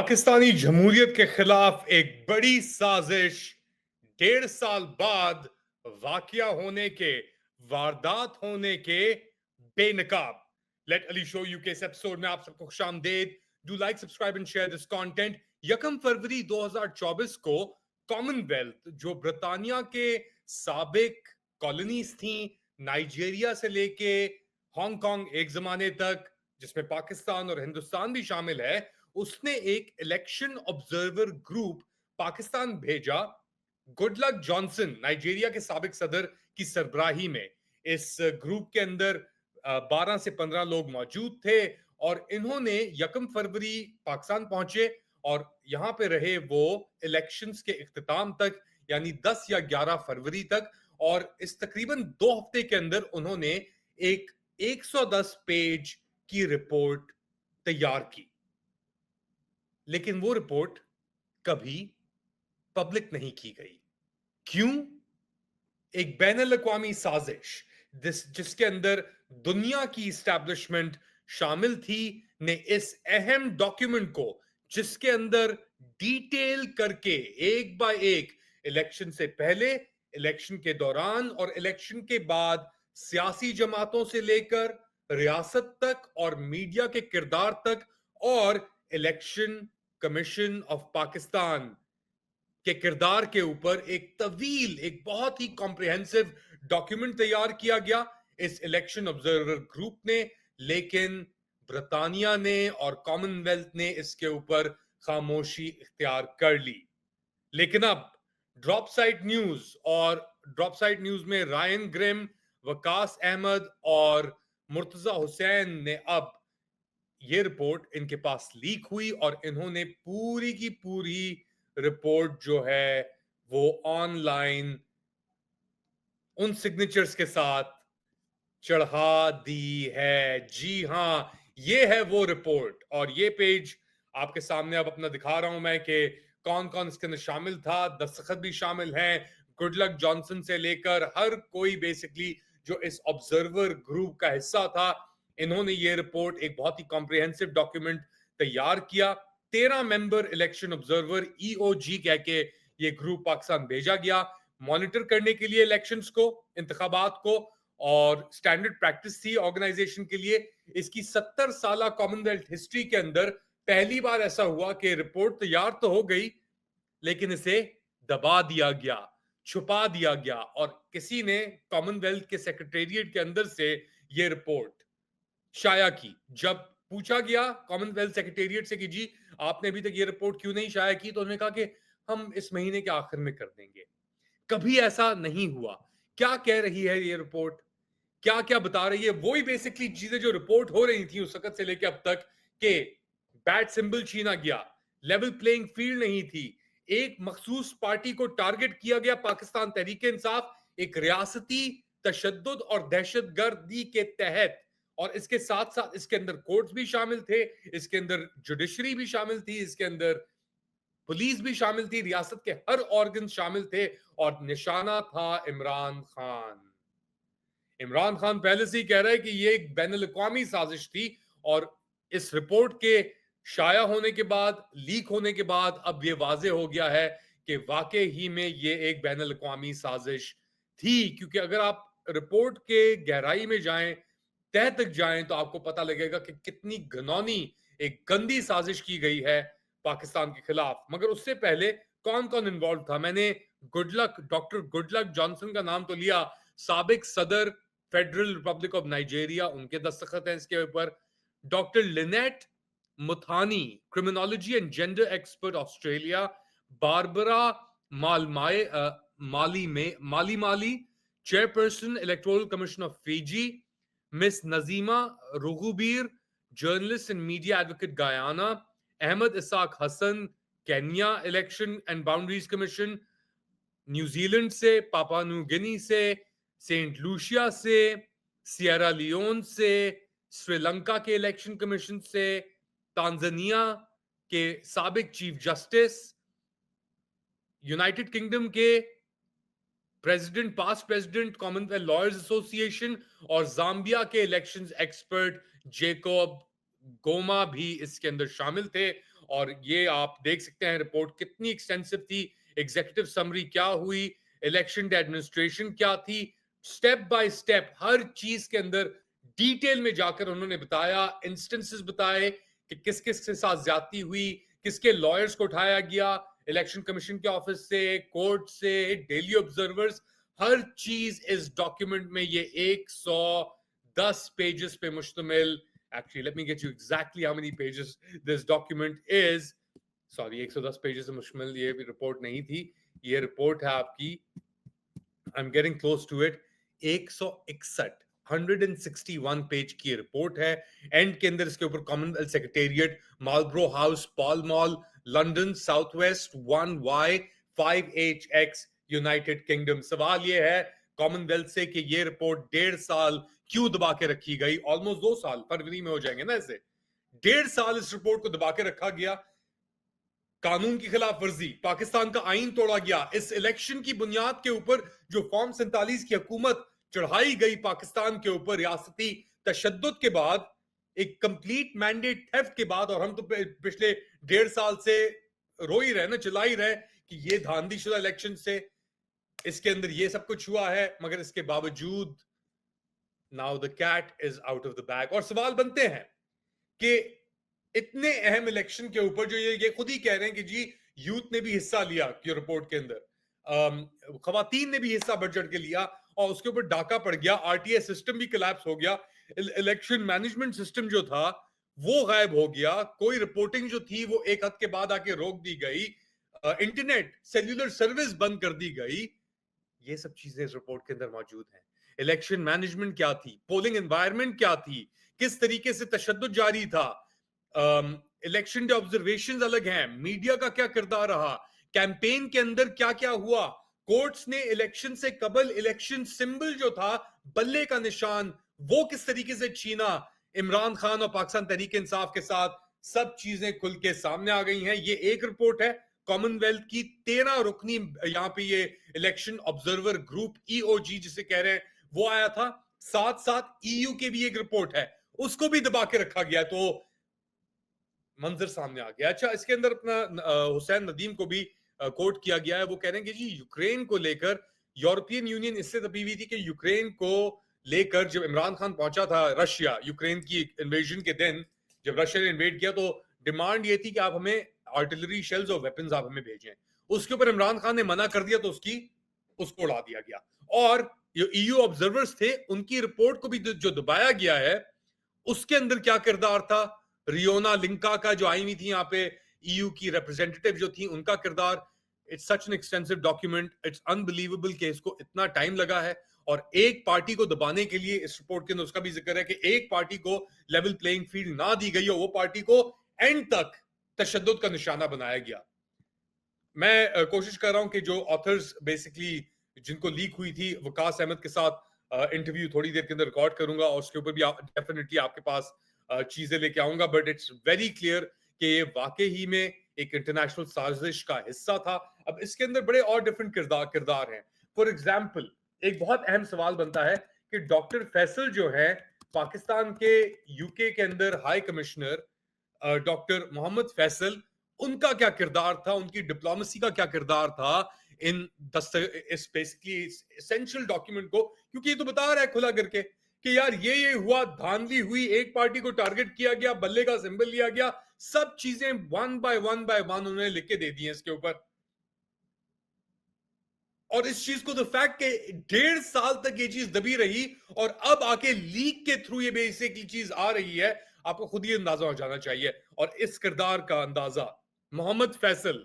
पाकिस्तानी जमहूरियत के खिलाफ एक बड़ी साजिश 1.5 साल बाद वाकया होने के वारदात होने के बेनकाब। लेट अली शो यू के इस एपिसोड में आप सबको खुशामदेद। Do like subscribe and share this content. 1 फरवरी 2024 को कॉमनवेल्थ जो ब्रिटानिया के साबिक कॉलोनीज थी, नाइजीरिया से लेके हांगकांग एक जमाने तक, जिसमें पाकिस्तान और हिंदुस्तान भी शामिल है, उसने एक इलेक्शन ऑब्जर्वर ग्रुप पाकिस्तान भेजा। गुडलक जॉनसन नाइजीरिया के साबिक सदर की सरबराही में इस ग्रुप के अंदर 12 से 15 लोग मौजूद थे और इन्होंने 1 फरवरी पाकिस्तान पहुंचे और यहां पे रहे वो इलेक्शंस के इख्तिताम तक, यानी 10 या 11 फरवरी तक। और इस तकरीबन 2 हफ्ते के अंदर उन्होंने एक 110 पेज की रिपोर्ट तैयार की, लेकिन वो रिपोर्ट कभी पब्लिक नहीं की गई। क्यों? एक बैनुल अक़वामी साजिश जिसके अंदर दुनिया की इस्टेब्लिशमेंट शामिल थी ने इस अहम डॉक्यूमेंट को, जिसके अंदर डिटेल करके एक बाय एक इलेक्शन से पहले, इलेक्शन के दौरान और इलेक्शन के बाद सियासी जमातों से लेकर रियासत तक और मीडिया के किरदार तक और इलेक्शन कमीशन ऑफ पाकिस्तान के किरदार के ऊपर एक तवील, एक बहुत ही कॉम्प्रिहेंसिव डॉक्यूमेंट तैयार किया गया इस इलेक्शन ऑब्जर्वर ग्रुप ने। लेकिन ब्रिटानिया ने और कॉमनवेल्थ ने इसके ऊपर खामोशी इख्तियार कर ली। लेकिन अब ड्रॉप साइट न्यूज में रायन ग्रिम, वकास अहमद और मुर्तजा हुसैन ने अब ये रिपोर्ट इनके पास लीक हुई और इन्होंने पूरी की पूरी रिपोर्ट जो है वो ऑनलाइन उन सिग्नेचर्स के साथ चढ़ा दी है। जी हां, ये है वो रिपोर्ट और ये पेज आपके सामने अब अपना दिखा रहा हूं मैं कि कौन कौन इसके अंदर शामिल था। दस्तखत भी शामिल हैं, गुडलक जॉनसन से लेकर हर कोई बेसिकली जो इस ऑब्जर्वर ग्रुप का हिस्सा था। इन्होंने ये रिपोर्ट, एक बहुत ही कॉम्प्रिहेंसिव डॉक्यूमेंट तैयार किया। 13 मेंबर इलेक्शन ऑब्जर्वर EOG कह के ये ग्रुप पाकिस्तान भेजा गया मॉनिटर करने के लिए इलेक्शंस को, इंतखाबात को, और स्टैंडर्ड प्रैक्टिस थी ऑर्गेनाइजेशन के लिए। इसकी 70 साल कॉमनवेल्थ हिस्ट्री के अंदर पहली बार ऐसा हुआ कि रिपोर्ट तैयार तो हो गई लेकिन इसे दबा दिया गया, छुपा दिया गया और किसी ने कॉमनवेल्थ के सेक्रेटेरिएट के अंदर से ये रिपोर्ट शाया की। जब पूछा गया कॉमनवेल्थ सेक्रेटेरिएट से कि जी आपने अभी तक ये रिपोर्ट क्यों नहीं शाया की, तो उन्होंने कहा कि हम इस महीने के आखिर में कर देंगे। कभी ऐसा नहीं हुआ। क्या कह रही है ये रिपोर्ट, क्या क्या बता रही है? वही बेसिकली चीजें जो रिपोर्ट हो रही थी उस वक्त से लेकर अब तक, कि बैट सिंबल छीना गया, लेवल प्लेइंग फील्ड नहीं थी, एक मखसूस पार्टी को टारगेट किया गया, पाकिस्तान तहरीक इंसाफ, एक रियासती तशद्दुद और दहशतगर्दी के तहत। और इसके साथ साथ इसके अंदर कोर्ट्स भी शामिल थे, इसके अंदर जुडिशरी भी शामिल थी, इसके अंदर पुलिस भी शामिल थी, रियासत के हर ऑर्गन शामिल थे और निशाना था इमरान खान। इमरान खान पहले से ही कह रहा है कि ये एक बैनुल अक़वामी साजिश थी और इस रिपोर्ट के शाया होने के बाद, लीक होने के बाद अब ये वाजे हो गया है कि वाकई ही में ये एक बैनुल अक़वामी साजिश थी। क्योंकि अगर आप रिपोर्ट के गहराई में जाएं, तह तक जाएं, तो आपको पता लगेगा कि कितनी घिनौनी, एक गंदी साजिश की गई है पाकिस्तान के खिलाफ। मगर उससे पहले कौन कौन इन्वॉल्व था? मैंने डॉक्टर गुडलक जॉनसन का नाम तो लिया, साबिक सदर फेडरल रिपब्लिक ऑफ नाइजीरिया, उनके दस्तखत हैं इसके ऊपर। Doctor Lynette Muthoni, criminology and gender expert, Australia. Barbara Mali, chairperson electoral commission of Fiji. Miss Nazima Raghubir, journalist and media advocate, Guyana. Ahmed Issack Hassan, Kenya election and boundaries commission, New Zealand से, Papua New Guinea से, Saint Lucia से, Sierra Leone से, श्रीलंका के election commission से, Tanzania के साबिक chief justice, United Kingdom के president, past president, Commonwealth lawyers association और जाम्बिया के इलेक्शंस एक्सपर्ट जेकोब गोमा भी इसके अंदर शामिल थे। اور یہ آپ دیکھ سکتے ہیں رپورٹ کتنی ایکسٹینسو تھی, ایگزیکٹو سمری کیا ہوئی, الیکشن ایڈمنسٹریشن کیا تھی, سٹیپ بائی سٹیپ ہر چیز کے اندر ڈیٹیل میں جا کر انہوں نے بتایا, انسٹنسز بتائے کہ کس کس کے ساتھ زیادتی ہوئی, کس کے لائرز کو اٹھایا گیا, الیکشن کمیشن کے آفس سے, کورٹ سے, ڈیلی آبزرورز, ہر چیز اس ڈاکیومنٹ میں یہ 110 پیجز پہ مشتمل. Actually, let me get you exactly how many pages this document is. Sorry, 110 pages سے مشتمل یہ بھی رپورٹ نہیں تھی, یہ رپورٹ ہے آپ کی, I'm getting close to it, 161 161 page کی رپورٹ ہے. اینڈ کے اندر اس کے اوپر Commonwealth secretariat, Marlborough House, Pall Mall, London, South West, 1Y, 5HX, United Kingdom. سوال یہ ہے کامن ویلتھ سے کہ یہ رپورٹ 1.5 سال کیوں دبا کے رکھی گئی, آلموسٹ 2 سال, فروری میں ہو جائیں گے نا ایسے, 1.5 سال اس رپورٹ کو دبا کے رکھا گیا. قانون کی خلاف ورزی, پاکستان کا آئین توڑا گیا, اس الیکشن کی بنیاد کے اوپر جو فارم 47 کی حکومت چڑھائی گئی پاکستان کے اوپر ریاستی تشدد کے بعد, ایک کمپلیٹ مینڈیٹ تھیفٹ کے بعد, اور ہم تو پچھلے 1.5 سال سے رو ہی رہے نا, چلا ہی رہے کہ یہ دھاندلی شدہ الیکشن سے اس کے اندر یہ سب کچھ ہوا ہے, مگر اس کے باوجود now the cat is out of the bag. اور سوال بنتے ہیں کہ اتنے اہم الیکشن کے اوپر جو یہ خود ہی کہہ رہے ہیں کہ جی یوتھ نے بھی حصہ لیا یہ رپورٹ کے اندر, خواتین نے بھی حصہ بڑھ چڑھ کے لیا, اور اس کے اوپر ڈاکہ پڑ گیا, آر ٹی ایس سسٹم بھی کلیپس ہو گیا, الیکشن مینجمنٹ سسٹم جو تھا وہ غائب ہو گیا, کوئی رپورٹنگ جو تھی وہ ایک حد کے بعد آ کے روک دی گئی, انٹرنیٹ سیلولر سروس بند کر دی گئی. یہ سب چیزیں اس رپورٹ کے اندر موجود ہیں. الیکشن مینجمنٹ کیا تھی, پولنگ انوائرمنٹ کیا تھی, کس طریقے سے تشدد جاری تھا, الیکشن آبزرویشنز الگ ہیں, میڈیا کا کیا کردار رہا, کیمپین کے اندر کیا کیا ہوا, کورٹس نے الیکشن سے قبل الیکشن سمبل جو تھا بلے کا نشان وہ کس طریقے سے چھینا عمران خان اور پاکستان تحریک انصاف کے ساتھ, سب چیزیں کھل کے سامنے آ گئی ہیں. یہ ایک رپورٹ ہے کامن ویلتھ کی 13 رکنی, یہاں پہ یہ الیکشن آبزرور گروپ EOG جسے کہہ رہے ہیں وہ آیا تھا, ساتھ ساتھ EU کے بھی ایک رپورٹ ہے, اس کو بھی دبا کے رکھا گیا, تو منظر سامنے آ گیا. اچھا, اس کے اندر اپنا حسین ندیم کو بھی کوٹ کیا گیا ہے, وہ کہہ رہے ہیں کہ جی یوکرین کو لے کر یورپین یونین اس سے دبی ہوئی تھی کہ یوکرین کو لے کر جب عمران خان پہنچا تھا رشیا, یوکرین کی انویژن کے دن جب رشیا نے انویڈ کیا تو ڈیمانڈ یہ تھی کہ آپ ہمیں آرٹلری شیلز اور ویپنز آپ ہمیں بھیجیں. اس کے اوپر عمران خان نے منع کر دیا تو اس کو اڑا دیا گیا. اور جو EU آبزرورز تھے ان کی رپورٹ کو بھی جو دبایا گیا ہے اس کے اندر کیا کردار تھا, ریونا لنکا کا جو آئی ہوئی تھی یہاں پہ EU کی ریپرزینٹیٹیو جو تھی, ان کا کردار. It's such an extensive document, it's unbelievable کہ اس کو اتنا ٹائم لگا ہے, اور ایک پارٹی کو دبانے کے لیے اس رپورٹ کے اندر اس کا بھی ذکر ہے کہ ایک پارٹی کو لیول پلینگ فیلڈ نہ دی گئی اور وہ پارٹی کو اینڈ تک تشدد کا نشانہ بنایا گیا. میں کوشش کر رہا ہوں کہ جو آتھرز بیسکلی جن کو لیک ہوئی تھی, وقاص احمد کے ساتھ انٹرویو تھوڑی دیر کے اندر ریکارڈ کروں گا اور اس کے اوپر بھی ڈیفینیٹلی آپ کے پاس چیزیں لے کے آؤں گا, بٹ اٹس ویری کلیئر کہ یہ واقعی ہی میں ایک انٹرنیشنل سازش کا حصہ تھا. اب اس کے اندر بڑے اور ڈفرنٹ کردار ہیں. فار ایگزامپل ایک بہت اہم سوال بنتا ہے کہ ڈاکٹر فیصل جو ہے پاکستان کے UK کے اندر ہائی کمشنر, ڈاکٹر محمد فیصل, ان کا کیا کردار تھا, ان کی ڈپلومیسی کا کیا کردار تھا ان اس بیسکلی اسینشل ڈاکیومنٹ کو, کیونکہ یہ تو بتا رہا ہے کھلا کر کے کہ یار یہ ہوا, دھاندلی ہوئی, ایک پارٹی کو ٹارگٹ کیا گیا, بلے کا سمبل لیا گیا, سب چیزیں ون بائی ون انہوں نے لکھ کے دے دی ہیں اس کے اوپر. اور اس چیز کو the fact کہ 1.5 سال تک یہ چیز دبی رہی اور اب آ کے لیک کے تھرو یہ بیسکلی چیز آ رہی ہے, آپ کو خود ہی اندازہ ہو جانا چاہیے. اور اس کردار کا اندازہ محمد فیصل,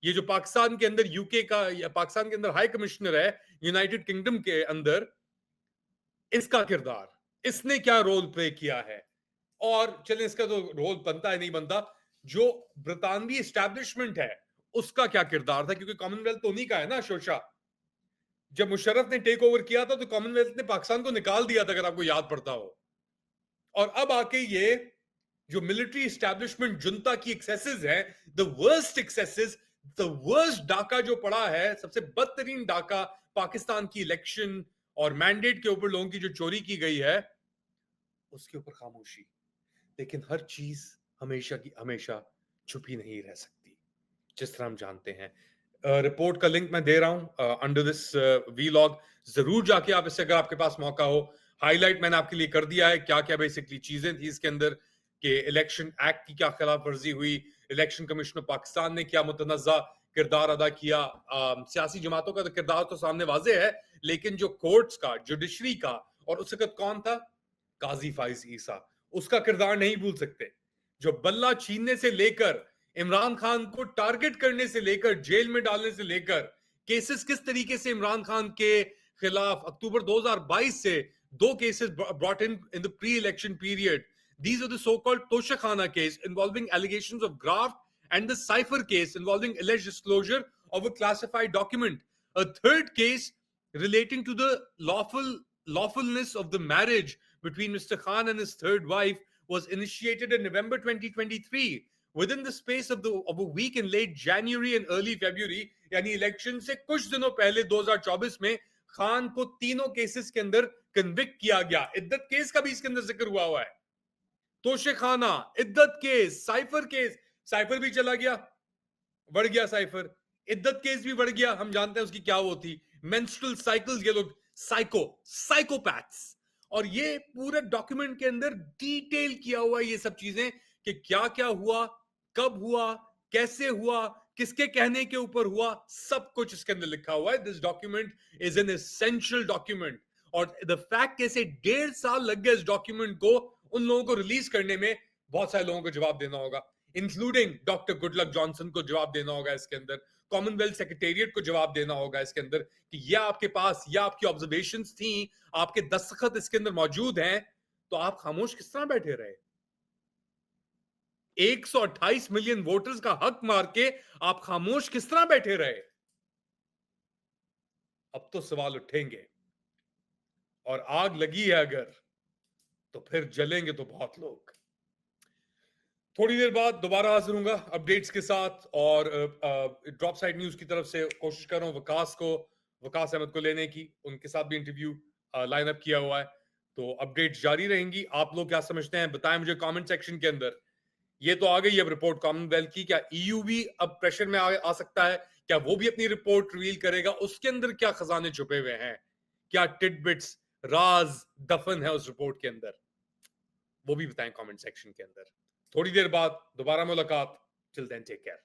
یہ جو پاکستان کے اندر UK کا یا پاکستان کے اندر ہائی کمشنر ہے یونائٹڈ کنگڈم کے اندر, اس کا کردار, اس نے کیا رول پلے کیا ہے. اور چلیں اس کا تو رول بنتا ہے نہیں بنتا, جو برطانوی اسٹیبلشمنٹ ہے اس کا کیا کردار تھا, کیونکہ کامن ویلتھ تو انہی کا ہے نا شوشا. جب مشرف نے ٹیک اوور کیا تھا تو کامن ویلتھ نے پاکستان کو نکال دیا تھا اگر آپ کو یاد پڑتا ہو. اور اب آ کے یہ جو ملٹری اسٹیبلشمنٹ جنتا کی ایکسیسز ہیں, the worst excesses, the worst ڈاکہ جو پڑا ہے, سب سے بدترین ڈاکہ پاکستان کی الیکشن اور مینڈیٹ کے اوپر لوگوں کی جو چوری کی گئی ہے اس کے اوپر خاموشی. لیکن ہر چیز ہمیشہ کی ہمیشہ छुपी नहीं रह सकती, जिस तरह हम जानते हैं। रिपोर्ट का लिंक मैं दे रहा हूं अंडर दिस वीलॉग, जरूर जाके आप इससे, अगर आपके पास मौका हो, हाईलाइट मैंने आपके लिए कर दिया है क्या क्या बेसिकली चीजें थी इसके अंदर, कि इलेक्शन एक्ट की क्या खिलाफ वर्जी हुई, इलेक्शन कमीशन ऑफ पाकिस्तान ने क्या मुतनज़्ज़ा किरदार अदा किया, सियासी जमातों का तो किरदार तो सामने वाजे है, लेकिन जो कोर्ट्स का, जुडिशरी का, और उस वक्त कौन था, काजी फाइज ईसा, उसका किरदार नहीं भूल सकते, जो बल्ला छीनने से लेकर, इमरान खान को टारगेट करने से लेकर, जेल में डालने से लेकर, केसेस किस तरीके से इमरान खान के खिलाफ अक्टूबर 2022 से दो cases brought in the pre election period. These are the so-called Toshakhana case involving allegations of graft, and the Cypher case involving alleged disclosure of a classified document. A third case relating to the lawfulness of the marriage between Mr. Khan and his third wife was initiated in November 2023. Within the space of a week in late January and early February, यानी election से कुछ दिनों पहले 2024 में खान को तीनों cases के अंदर कन्विक्ट किया गया. इद्दत केस का भी इसके अंदर जिक्र हुआ है. तोशेखाना, इद्दत केस, साइफर केस, साइफर भी चला गया, बढ़ गया साइफर, इद्दत केस भी बढ़ गया. हम जानते हैं उसकी क्या वो थी, मेंस्ट्रुअल साइकिल्स, ये लोग साइकोपैथ्स. और ये पूरे डॉक्यूमेंट के अंदर डिटेल किया हुआ है ये सब चीजें, कि क्या क्या हुआ, कब हुआ, कैसे हुआ, किसके कहने के ऊपर हुआ, सब कुछ इसके अंदर लिखा हुआ है. This document is an essential document. और द फैक्ट कैसे 1.5 साल लग गए इस डॉक्यूमेंट को उन लोगों को रिलीज करने में, बहुत सारे लोगों को जवाब देना होगा, इंक्लूडिंग डॉक्टर गुडलक जॉनसन को जवाब देना होगा इसके अंदर, कॉमनवेल्थ सेक्रेटेरिएट को जवाब देना होगा इसके अंदर, कि यह आपके पास, या आपकी ऑब्जर्वेशंस थी, आपके दस्तखत इसके अंदर मौजूद हैं, तो आप खामोश किस तरह बैठे रहे? 128 मिलियन वोटर्स का हक मार के आप खामोश किस तरह बैठे रहे? अब तो सवाल उठेंगे, और आग लगी है अगर, तो फिर जलेंगे तो बहुत लोग. थोड़ी देर बाद दोबारा हाजिर हूंगा अपडेट्स के साथ, और ड्रॉप साइड न्यूज की तरफ से कोशिश कर रहा हूं वकास अहमद को लेने की, उनके साथ भी इंटरव्यू लाइन अप किया हुआ है, तो अपडेट्स जारी रहेंगी. आप लोग क्या समझते हैं बताएं मुझे कमेंट सेक्शन के अंदर. ये तो आ गई है अब रिपोर्ट कॉमनवेल्थ की, क्या ईयू भी अब प्रेशर में आ सकता है, क्या वो भी अपनी रिपोर्ट रिवील करेगा, उसके अंदर क्या खजाने छुपे हुए हैं, क्या टिडबिट्स, राज दफन है उस रिपोर्ट के अंदर, वो भी बताएं कमेंट सेक्शन के अंदर. थोड़ी देर बाद दोबारा मुलाकात. Till then take care.